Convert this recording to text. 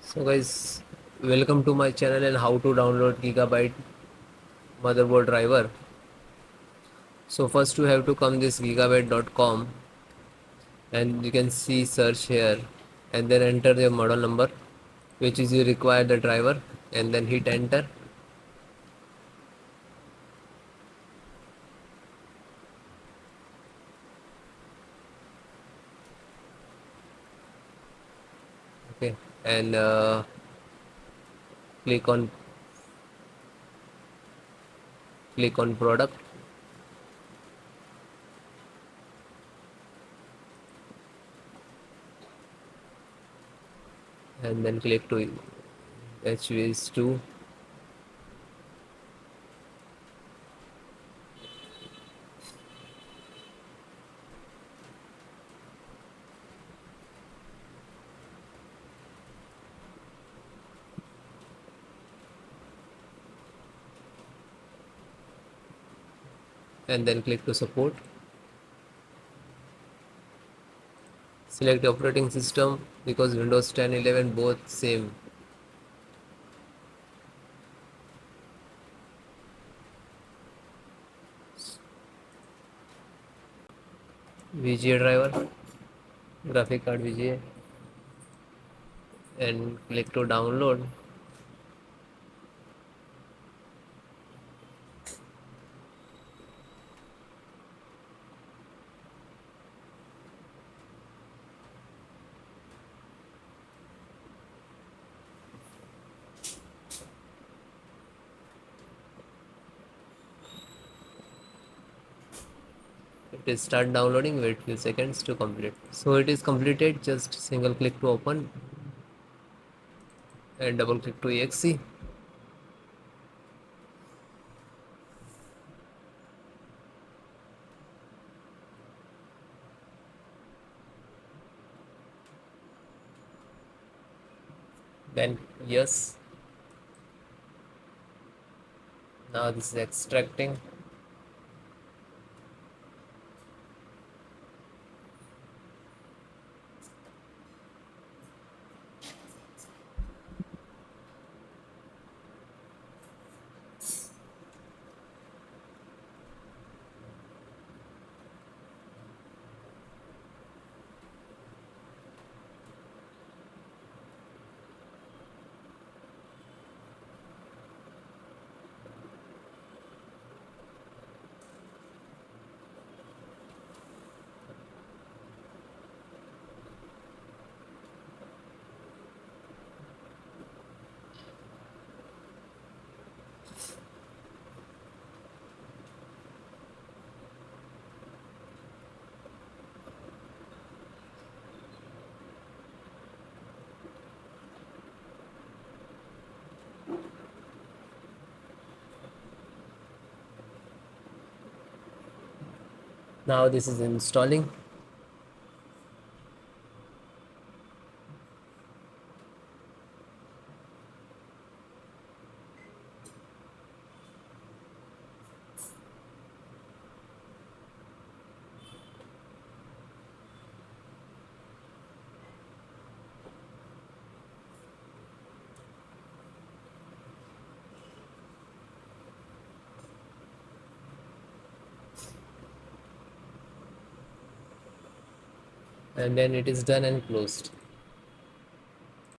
So guys, welcome to my channel and how to download Gigabyte motherboard driver. So first you have to come this gigabyte.com and you can see search here and then enter your model number which is you require the driver and then hit enter. Okay, and click on product and then click to HVS2 and then click to support. Select operating system because Windows 10, 11 both same. VGA driver, graphic card VGA, and click to download. It is start downloading, wait few seconds to complete. So it is completed, just single click to open and double click to exe. Then yes, now this is extracting. Now this is installing. And then it is done and closed.